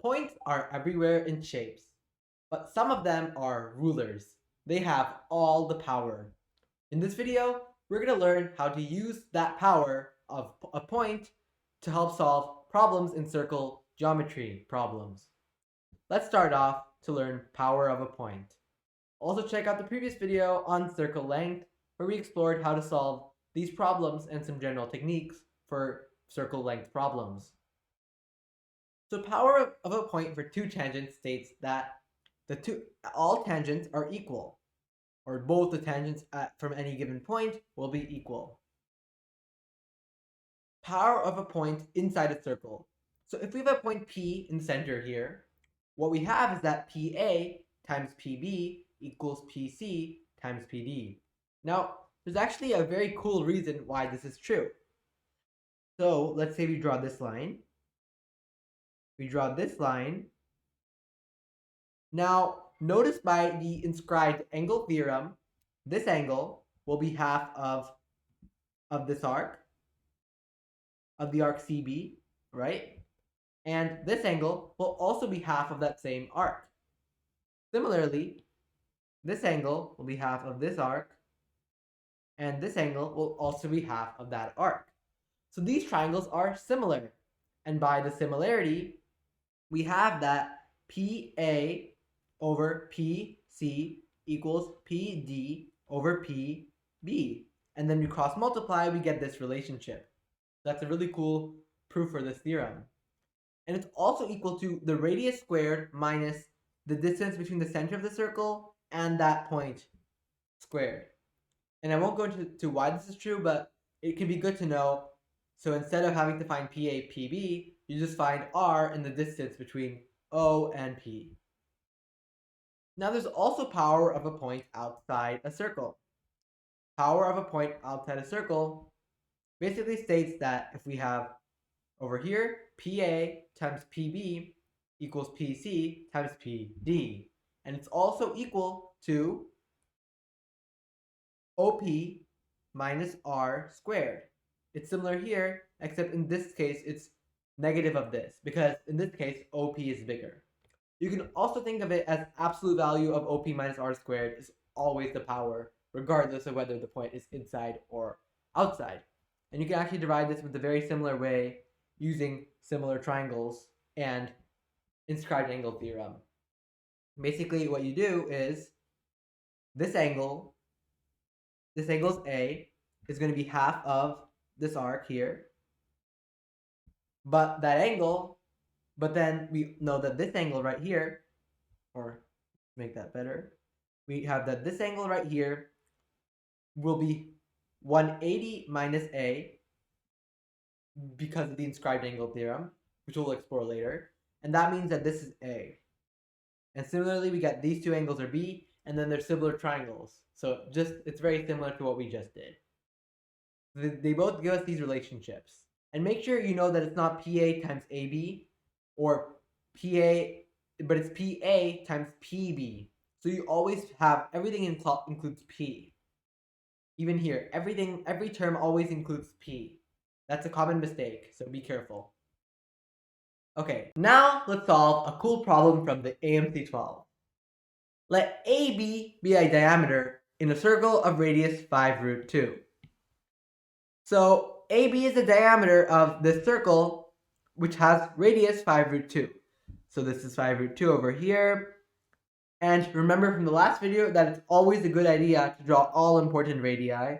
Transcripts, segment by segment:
Points are everywhere in shapes, but some of them are rulers. They have all the power. In this video, we're going to learn how to use that power of a point to help solve problems in circle geometry problems. Let's start off to learn power of a point. Also check out the previous video on circle length, where we explored how to solve these problems and some general techniques for circle length problems. So power of a point for two tangents states that all tangents are equal, or both the tangents from any given point will be equal. Power of a point inside a circle. So if we have a point P in the center here, what we have is that PA times PB equals PC times PD. Now, there's actually a very cool reason why this is true. So let's say we draw this line. We draw this line. Now, notice by the inscribed angle theorem, this angle will be half of this arc, of the arc CB, right? And this angle will also be half of that same arc. Similarly, this angle will be half of this arc, and this angle will also be half of that arc. So these triangles are similar, and by the similarity, we have that PA over PC equals PD over PB. And then we cross multiply, we get this relationship. That's a really cool proof for this theorem. And it's also equal to the radius squared minus the distance between the center of the circle and that point squared. And I won't go into why this is true, but it can be good to know. So instead of having to find PA, PB, you just find R in the distance between O and P. Now there's also power of a point outside a circle. Power of a point outside a circle basically states that if we have over here PA times PB equals PC times PD. And it's also equal to OP minus R squared. It's similar here, except in this case it's negative of this, because in this case OP is bigger. You can also think of it as absolute value of OP minus R squared is always the power, regardless of whether the point is inside or outside. And you can actually derive this with a very similar way using similar triangles and inscribed angle theorem. Basically what you do is this angle is A, is going to be half of this arc here, but then we know that this angle right here, or make that better, we have that this angle right here will be 180 minus A because of the inscribed angle theorem, which we'll explore later, and that means that this is A. And similarly, we got these two angles are B, and then they're similar triangles. So it's very similar to what we just did. They both give us these relationships. And make sure you know that it's not PA times AB or PA, but it's PA times PB. So you always have everything includes P. Even here, every term always includes P. That's a common mistake, so be careful. Okay, now let's solve a cool problem from the AMC 12. Let AB be a diameter in a circle of radius 5 root 2. So AB is the diameter of this circle, which has radius 5 root 2. So this is 5 root 2 over here. And remember from the last video that it's always a good idea to draw all important radii.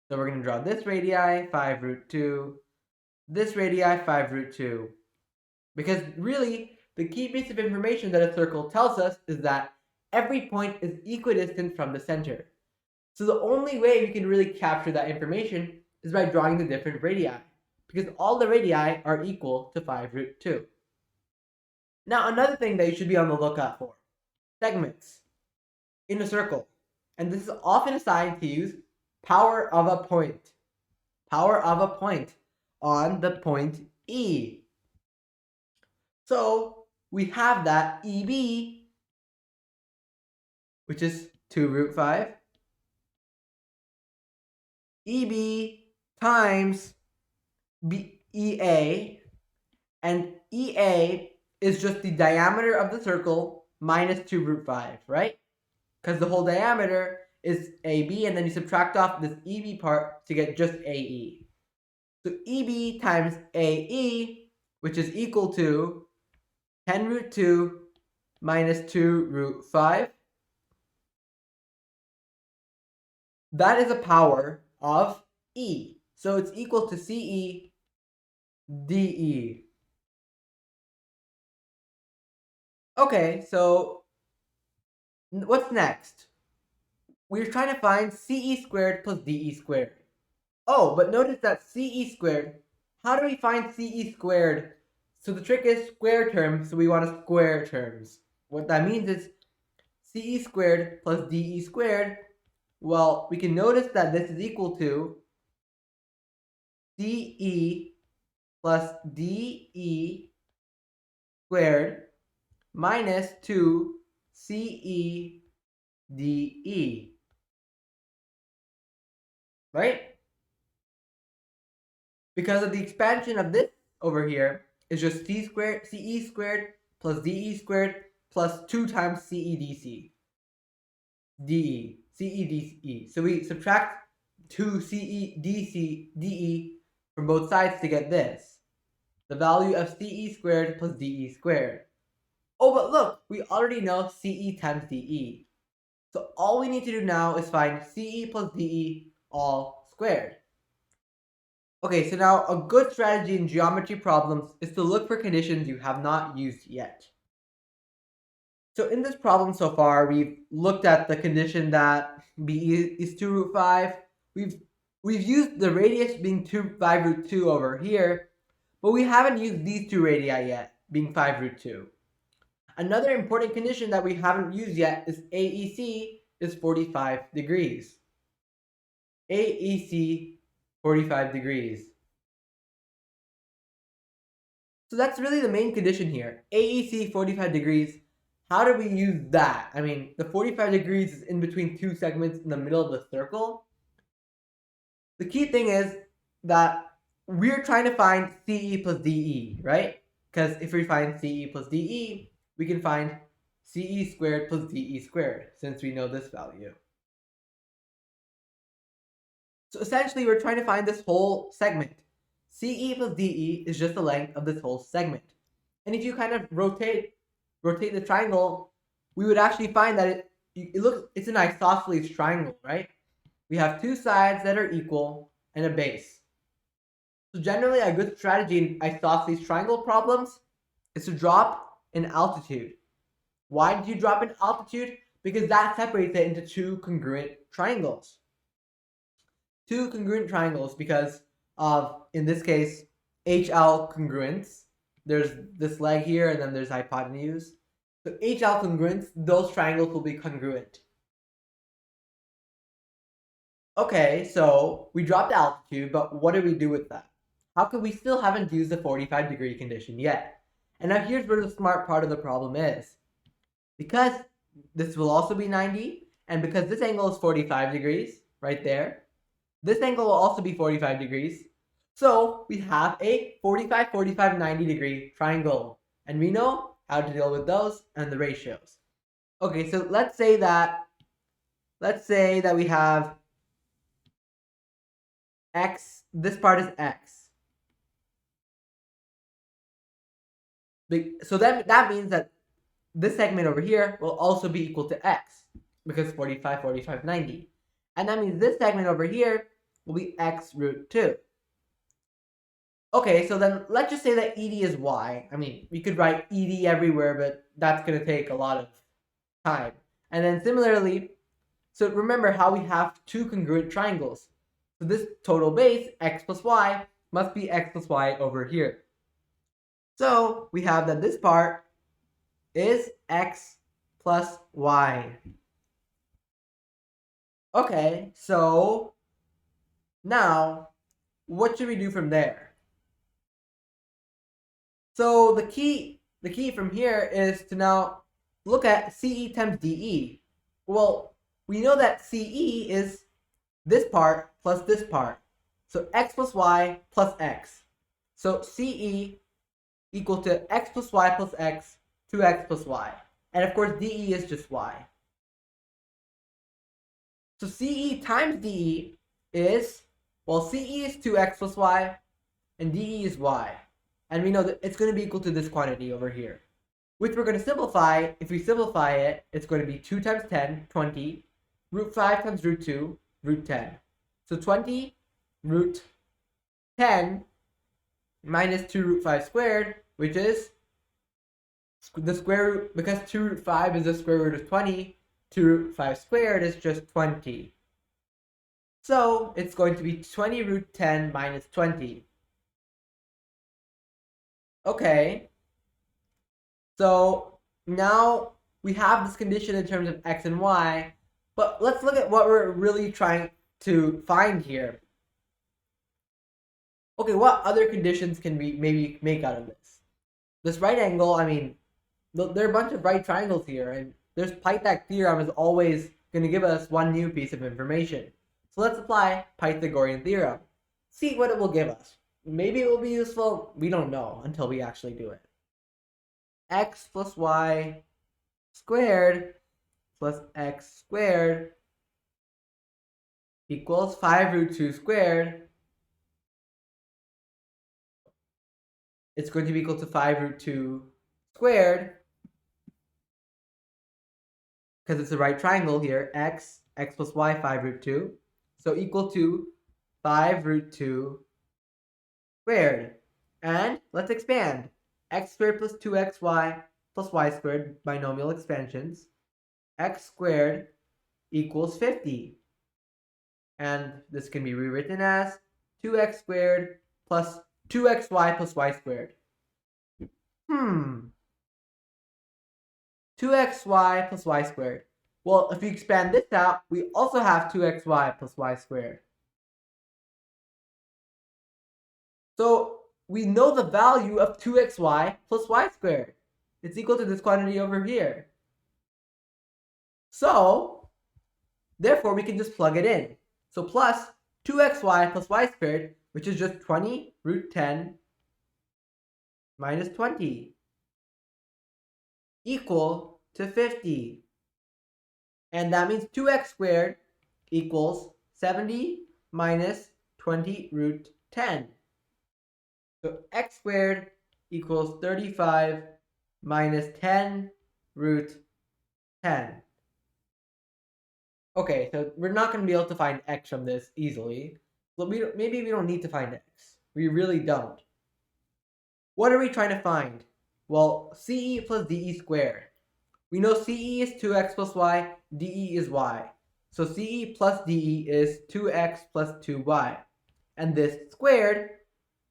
So we're going to draw this radii, 5 root 2, this radii, 5 root 2. Because really, the key piece of information that a circle tells us is that every point is equidistant from the center. So the only way we can really capture that information is by drawing the different radii, because all the radii are equal to 5 root 2. Now another thing that you should be on the lookout for, segments in a circle. And this is often assigned to use power of a point. Power of a point on the point E. So we have that EB, which is 2 root 5, EB times EA, and EA is just the diameter of the circle minus 2 root 5, right? Because the whole diameter is AB, and then you subtract off this EB part to get just AE. So EB times AE, which is equal to 10 root 2 minus 2 root 5. That is a power of E. So it's equal to CE DE. Okay, so what's next? We're trying to find CE squared plus DE squared. Oh, but notice that CE squared, how do we find CE squared? So the trick is square terms, so we want to square terms. What that means is CE squared plus DE squared. Well, we can notice that this is equal to CE plus DE squared minus 2 CE DE. Right? Because of the expansion of this over here is just CE squared plus DE squared plus 2 times CE DE. So we subtract 2 CE DE from both sides to get this. The value of CE squared plus DE squared. Oh, but look, we already know CE times DE. So all we need to do now is find CE plus DE all squared. Okay, so now a good strategy in geometry problems is to look for conditions you have not used yet. So in this problem so far, we've looked at the condition that B is 2 root 5. We've used the radius being 5 root 2 over here, but we haven't used these two radii yet, being 5 root 2. Another important condition that we haven't used yet is AEC is 45 degrees. AEC 45 degrees. So that's really the main condition here. AEC 45 degrees. How do we use that? I mean, the 45 degrees is in between two segments in the middle of the circle. The key thing is that we're trying to find CE plus DE, right? Because if we find CE plus DE, we can find CE squared plus DE squared, since we know this value. So essentially, we're trying to find this whole segment. CE plus DE is just the length of this whole segment. And if you kind of rotate the triangle, we would actually find that it's an isosceles triangle, right? We have two sides that are equal and a base. So generally, a good strategy in isosceles triangle problems is to drop in altitude. Why did you drop in altitude? Because that separates it into two congruent triangles. Two congruent triangles because of, in this case, HL congruence. There's this leg here, and then there's hypotenuse. So HL congruence, those triangles will be congruent. Okay, so we dropped altitude, but what do we do with that? How come we still haven't used the 45 degree condition yet? And now here's where the smart part of the problem is. Because this will also be 90, and because this angle is 45 degrees, right there, this angle will also be 45 degrees. So we have a 45, 45, 90 degree triangle. And we know how to deal with those and the ratios. Okay, so let's say that we have x, this part is x. So that means that this segment over here will also be equal to x, because 45, 45, 90. And that means this segment over here will be x root 2. Okay, so then let's just say that ED is y. I mean, we could write ED everywhere, but that's going to take a lot of time. And then similarly, so remember how we have two congruent triangles. So this total base, x plus y, must be x plus y over here. So we have that this part is x plus y. Okay, so now what should we do from there? So the key from here is to now look at CE times DE. Well, we know that CE is this part plus this part. So x plus y plus x. So CE equal to x plus y plus x, 2x plus y. And of course, dE is just y. So CE times DE is, well, CE is 2x plus y, and DE is y. And we know that it's going to be equal to this quantity over here, which we're going to simplify. If we simplify it, it's going to be 2 times 10, 20, root 5 times root 2, root 10. So 20 root 10 minus 2 root 5 squared, which is the square root, because 2 root 5 is the square root of 20, 2 root 5 squared is just 20. So it's going to be 20 root 10 minus 20. Okay. So now we have this condition in terms of x and y, but let's look at what we're really trying to find here. Okay, what other conditions can we maybe make out of this? This right angle, I mean, there are a bunch of right triangles here, and there's Pythagorean theorem is always going to give us one new piece of information. So let's apply Pythagorean theorem. See what it will give us. Maybe it will be useful. We don't know until we actually do it. X plus y squared plus x squared equals 5 root 2 squared. It's going to be equal to 5 root 2 squared, because it's a right triangle here, x plus y, 5 root 2. So equal to 5 root 2 squared. And let's expand. X squared plus 2xy plus y squared, binomial expansions. X squared equals 50. And this can be rewritten as 2x squared plus 2xy plus y squared. 2xy plus y squared. Well, if you expand this out, we also have 2xy plus y squared. So we know the value of 2xy plus y squared. It's equal to this quantity over here. So, therefore, we can just plug it in. So plus 2xy plus y squared, which is just 20 root 10 minus 20, equal to 50. And that means 2x squared equals 70 minus 20 root 10. So x squared equals 35 minus 10 root 10. Okay, so we're not going to be able to find x from this easily. But maybe we don't need to find x. We really don't. What are we trying to find? Well, CE plus DE squared. We know CE is 2x plus y, DE is y. So CE plus DE is 2x plus 2y. And this squared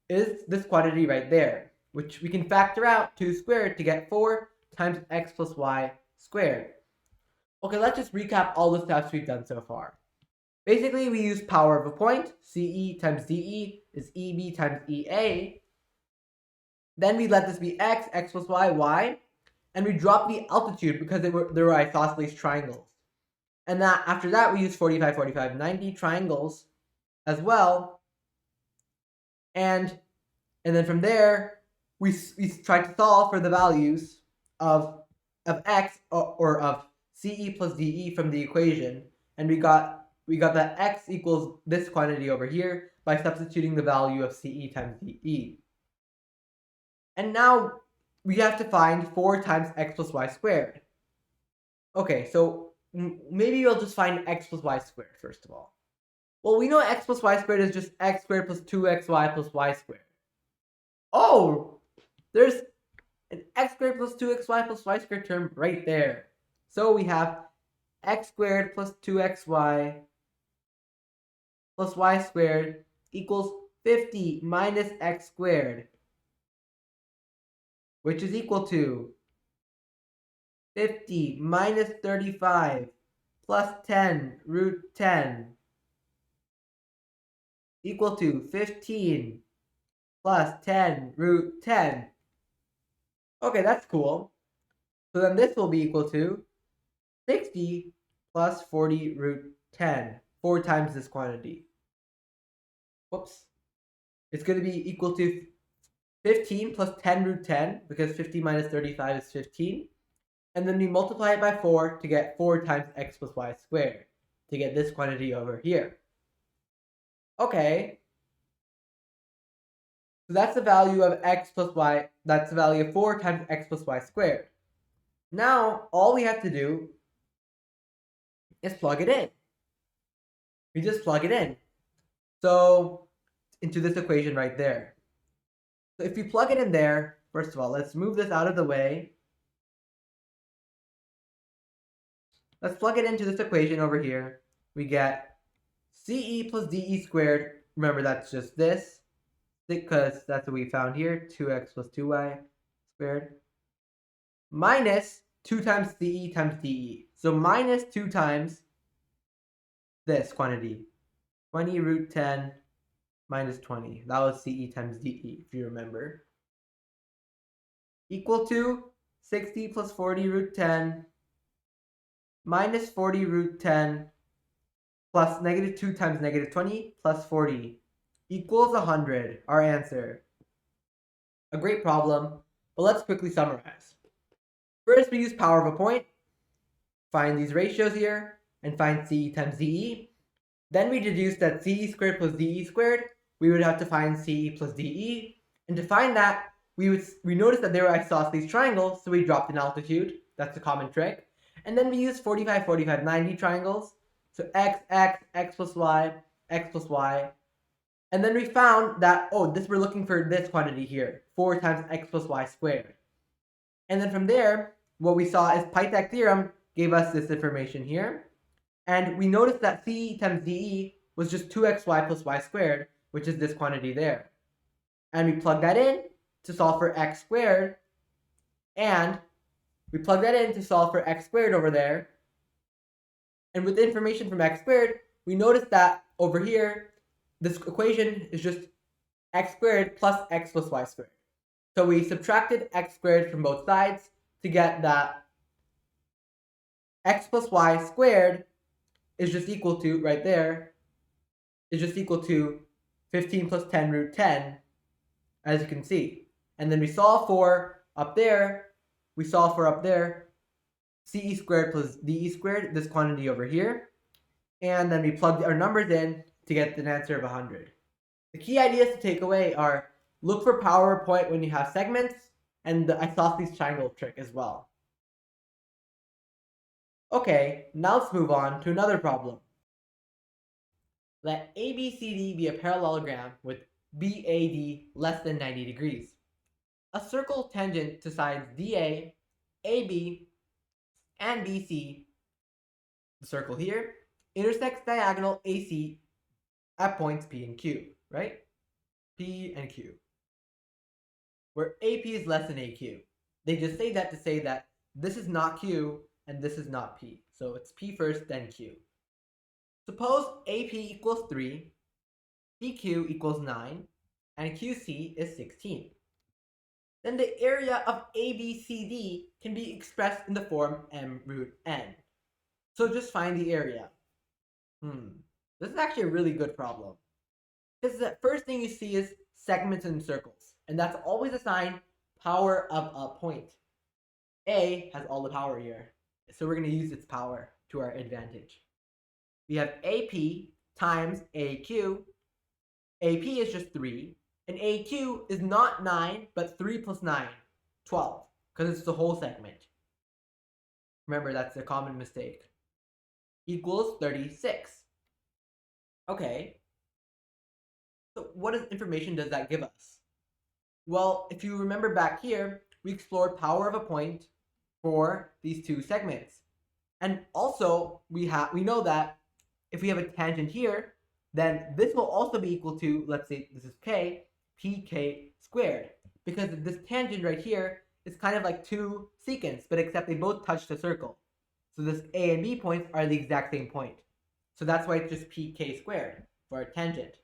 is this quantity right there, which we can factor out 2 squared to get 4 times x plus y squared. Okay, let's just recap all the steps we've done so far. Basically, we use power of a point. CE times DE is EB times EA. Then we let this be x, x plus y, y. And we drop the altitude because there were isosceles triangles. And after that, we use 45, 45, 90 triangles as well. And then from there, we tried to solve for the values of x or of CE plus DE from the equation. And we got that x equals this quantity over here by substituting the value of CE times DE. And now we have to find 4 times x plus y squared. Okay, so maybe we'll just find x plus y squared first of all. Well, we know x plus y squared is just x squared plus 2xy plus y squared. Oh, there's an x squared plus 2xy plus y squared term right there. So we have x squared plus 2xy plus y squared equals 50 minus x squared, which is equal to 50 minus 35 plus 10 root 10 equal to 15 plus 10 root 10. Okay, that's cool. So then this will be equal to 60 plus 40 root 10, 4 times this quantity. Whoops. It's going to be equal to 15 plus 10 root 10, because 50 minus 35 is 15. And then we multiply it by 4 to get 4 times x plus y squared, to get this quantity over here. Okay. So that's the value of x plus y, that's the value of 4 times x plus y squared. Now, all we have to do is plug it in. We just plug it in. So, into this equation right there. So if we plug it in there, first of all, let's move this out of the way. Let's plug it into this equation over here. We get CE plus DE squared. Remember, that's just this, because that's what we found here, 2x plus 2y squared, minus 2 times CE times DE. So minus 2 times this quantity, 20 root 10 minus 20. That was CE times DE, if you remember. Equal to 60 plus 40 root 10 minus 40 root 10 plus negative 2 times negative 20 plus 40 equals 100, our answer. A great problem, but let's quickly summarize. First, we use power of a point, find these ratios here, and find CE times DE. Then we deduce that CE squared plus DE squared, we would have to find CE plus DE. And to find that, we noticed that they were isosceles triangles, so we dropped in altitude. That's a common trick. And then we use 45, 45, 90 triangles. So x, x, x plus y, x plus y. And then we found that, we're looking for this quantity here, 4 times x plus y squared. And then from there, what we saw is Pythagorean theorem gave us this information here. And we noticed that CE times DE was just 2xy plus y squared, which is this quantity there. And we plug that in to solve for x squared. And we plug that in to solve for x squared over there. And with the information from x squared, we notice that over here, this equation is just x squared plus x plus y squared. So we subtracted x squared from both sides to get that x plus y squared is just equal to, right there, is just equal to 15 plus 10 root 10, as you can see. And then we solve for up there, CE squared plus DE squared, this quantity over here. And then we plug our numbers in to get an answer of 100. The key ideas to take away are look for power of point when you have segments, and the isosceles triangle trick as well. Okay, now let's move on to another problem. Let ABCD be a parallelogram with BAD less than 90 degrees. A circle tangent to sides DA, AB, and BC, the circle here, intersects diagonal AC at points P and Q, right? P and Q. Where AP is less than AQ. They just say that to say that this is not Q and this is not P. So it's P first, then Q. Suppose AP equals 3, PQ equals 9, and QC is 16. Then the area of ABCD can be expressed in the form m root n. So just find the area. This is actually a really good problem. Because the first thing you see is segments and circles. And that's always assigned power of a point. A has all the power here. So we're going to use its power to our advantage. We have AP times AQ. AP is just 3. And AQ is not 9, but 3 plus 9, 12. Because it's the whole segment. Remember, that's a common mistake. Equals 36. Okay. So what information does that give us? Well, if you remember back here, we explored power of a point for these two segments. And also, we know that if we have a tangent here, then this will also be equal to, let's say this is k, pk squared. Because this tangent right here is kind of like two secants, but except they both touch the circle. So this A and B points are the exact same point. So that's why it's just pk squared for a tangent.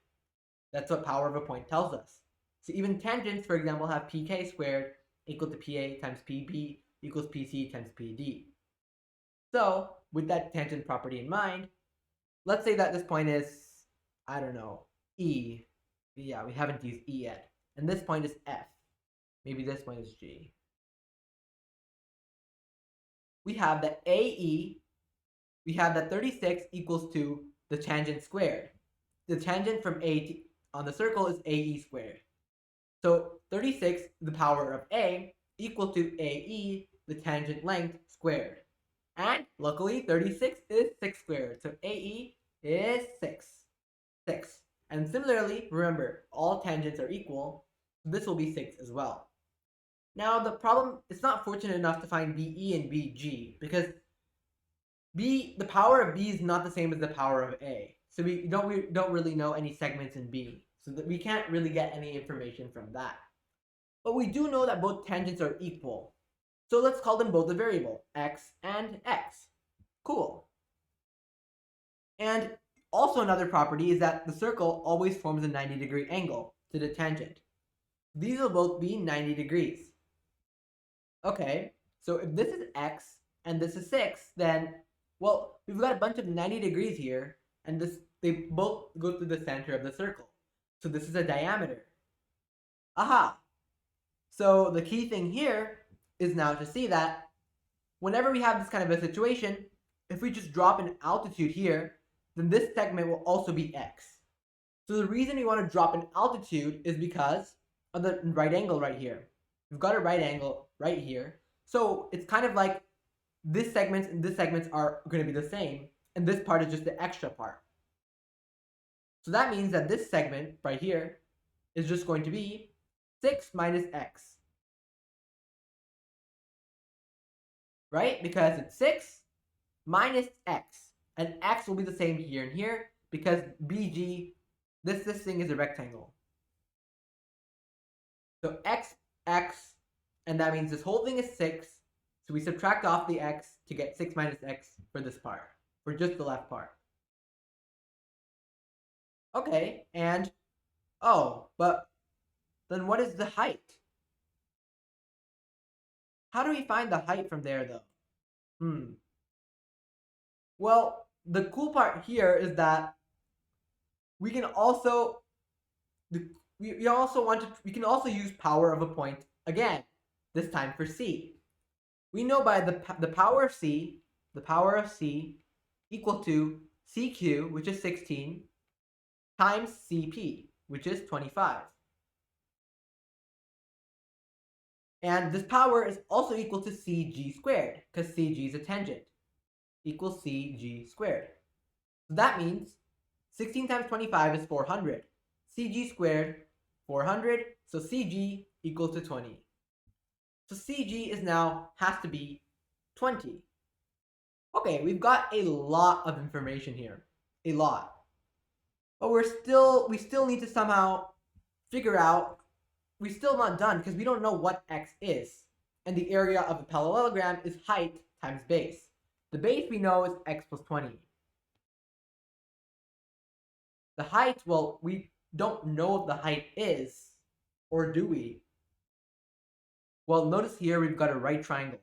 That's what power of a point tells us. So even tangents, for example, have pk squared equal to pa times pb equals pc times pd. So with that tangent property in mind, let's say that this point is, I don't know, E. Yeah, we haven't used E yet. And this point is F. maybe this one is G. We have that AE, we have that 36 equals to the tangent squared. The tangent from on the circle is AE squared. So 36, the power of A, equal to AE, the tangent length, squared. And luckily, 36 is 6 squared. So AE is 6. 6. And similarly, remember, all tangents are equal. So this will be 6 as well. Now, the problem, it's not fortunate enough to find BE and BG because the power of B is not the same as the power of A. So we don't really know any segments in B. So that we can't really get any information from that. But we do know that both tangents are equal. So let's call them both a variable, x and x. Cool. And also another property is that the circle always forms a 90-degree angle to the tangent. These will both be 90 degrees. Okay, so if this is x and this is 6, then, well, we've got a bunch of 90 degrees here, and they both go through the center of the circle. So this is a diameter. Aha! So the key thing here is now to see that whenever we have this kind of a situation, if we just drop an altitude here, then this segment will also be x. So the reason we want to drop an altitude is because of the right angle right here. We've got a right angle right here. So it's kind of like this segment and this segment are going to be the same, and this part is just the extra part. So that means that this segment right here is just going to be 6 minus x. Right? Because it's 6 minus x. And x will be the same here and here because BG, this thing is a rectangle. So x, and that means this whole thing is 6. So we subtract off the x to get 6 minus x for this part, for just the left part. Okay, and, but then what is the height? How do we find the height from there, though? Well, the cool part here is that we can also we can also use power of a point again, this time for C. We know by the power of C equal to CQ, which is 16, times CP, which is 25. And this power is also equal to CG squared, because CG is a tangent, equals CG squared. So that means 16 times 25 is 400. CG squared, 400, so CG equals to 20. So CG has to be 20. Okay, we've got a lot of information here, a lot. But we still need to somehow figure out, we're still not done because we don't know what x is. And the area of a parallelogram is height times base. The base we know is x plus 20. The height, well, we don't know what the height is, or do we? Well, notice here we've got a right triangle.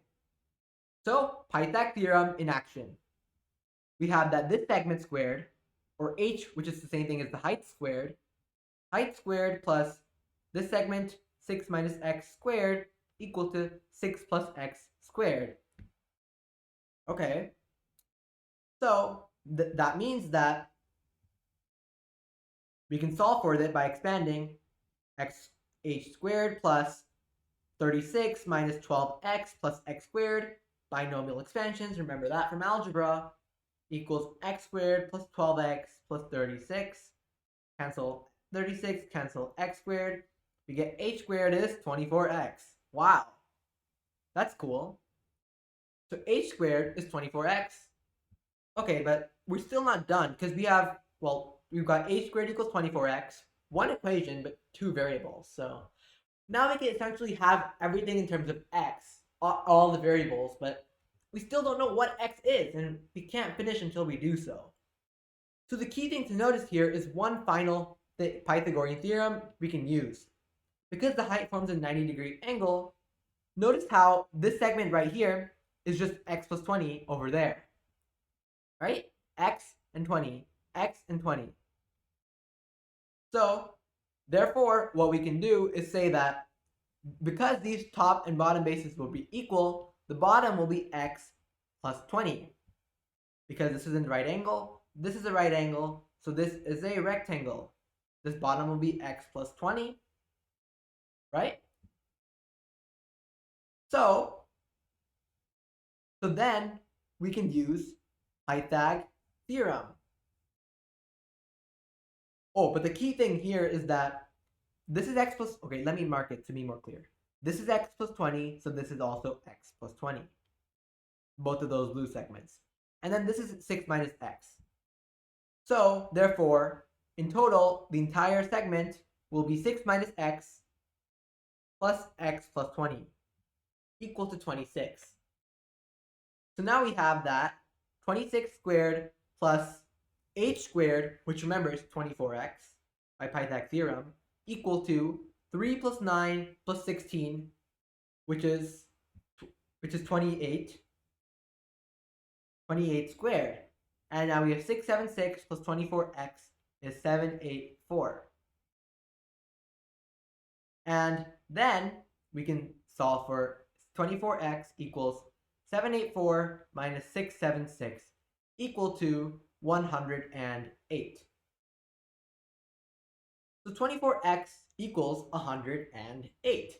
So, Pythagorean theorem in action. We have that this segment squared, or h, which is the same thing as the height squared plus this segment, 6 minus x squared, equal to 6 plus x squared. Okay. So, that means that we can solve for it by expanding h squared plus 36 minus 12x plus x squared, binomial expansions, remember that from algebra, equals x squared plus 12x plus 36, cancel 36, cancel x squared, we get h squared is 24x. Wow, that's cool. So h squared is 24x. Okay, but we're still not done because we've got h squared equals 24x, one equation, but two variables. So now we can essentially have everything in terms of x, all the variables, but we still don't know what x is, and we can't finish until we do so. So the key thing to notice here is one final Pythagorean theorem we can use. Because the height forms a 90-degree angle, notice how this segment right here is just x plus 20 over there. Right? X and 20, x and 20. So, therefore, what we can do is say that because these top and bottom bases will be equal, the bottom will be x plus 20. Because this is a right angle, this is a right angle, so this is a rectangle. This bottom will be x plus 20, right? So then we can use Pythagorean theorem. Oh, but the key thing here is that this is x plus, okay, let me mark it to be more clear. This is x plus 20, so this is also x plus 20. Both of those blue segments. And then this is 6 minus x. So, therefore, in total, the entire segment will be 6 minus x plus x plus 20 equal to 26. So now we have that 26 squared plus h squared, which remember is 24x by Pythagorean theorem, equal to 3 plus 9 plus 16, which is 28. 28 squared. And now we have 676 plus 24x is 784. And then we can solve for 24x equals 784 minus 676 equal to 108. So 24x equals 108.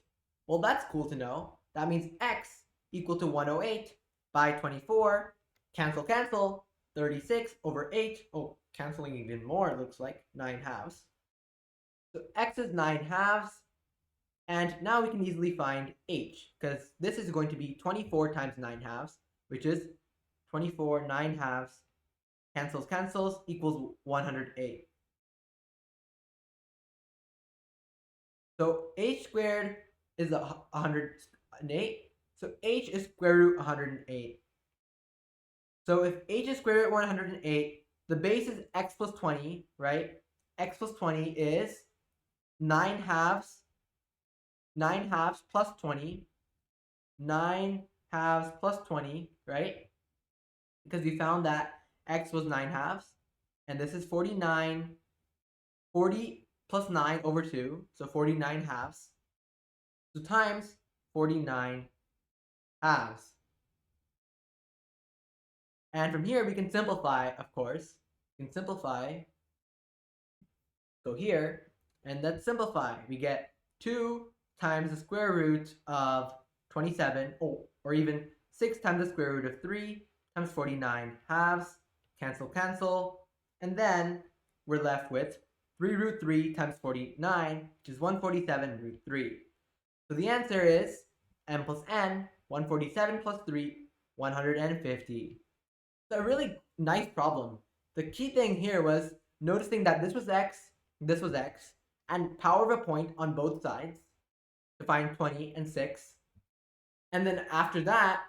Well, that's cool to know. That means x equal to 108 by 24. Cancel, cancel. 36 over 8. Oh, canceling even more, it looks like. 9 halves. So x is 9 halves. And now we can easily find h, because this is going to be 24 times 9 halves, which is 24, 9 halves, cancels, cancels, equals 108. So h squared is 108. So h is square root 108. So if h is square root 108, the base is x plus 20, right? X plus 20 is 9 halves. 9 halves plus 20. 9 halves plus 20, right? Because we found that x was 9 halves. And this is 49. 40 plus 9 over 2. So 49 halves. So times 49 halves. And from here, we can simplify, of course. We can simplify. Go here. And let's simplify. We get 2 times the square root of 27, or even 6 times the square root of 3 times 49 halves, cancel, cancel, and then we're left with 3 root 3 times 49, which is 147 root 3. So the answer is m plus n, 147 plus 3, 150. It's a really nice problem. The key thing here was noticing that this was x, and power of a point on both sides to find 20 and 6. And then after that,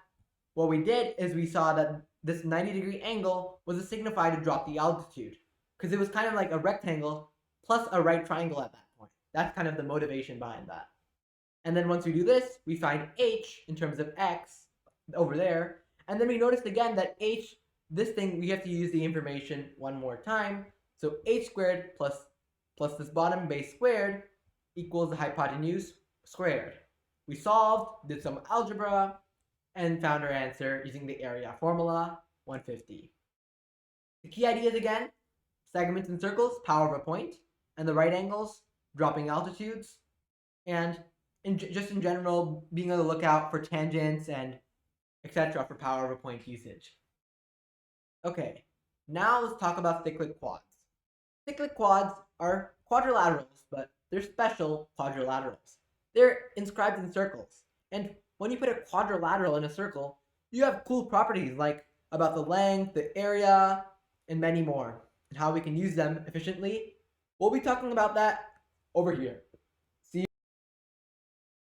what we did is we saw that this 90-degree angle was a signifier to drop the altitude, because it was kind of like a rectangle plus a right triangle at that point. That's kind of the motivation behind that. And then once we do this, we find h in terms of x over there. And then we noticed again that h, this thing, we have to use the information one more time. So h squared plus this bottom base squared equals the hypotenuse squared. We solved, did some algebra, and found our answer using the area formula, 150. The key ideas again: segments and circles, power of a point, and the right angles, dropping altitudes, and just in general, being on the lookout for tangents and etc. for power of a point usage. Okay, now let's talk about cyclic quads. Cyclic quads are quadrilaterals, but they're special quadrilaterals. They're inscribed in circles. And when you put a quadrilateral in a circle, you have cool properties like about the length, the area, and many more, and how we can use them efficiently. We'll be talking about that over here.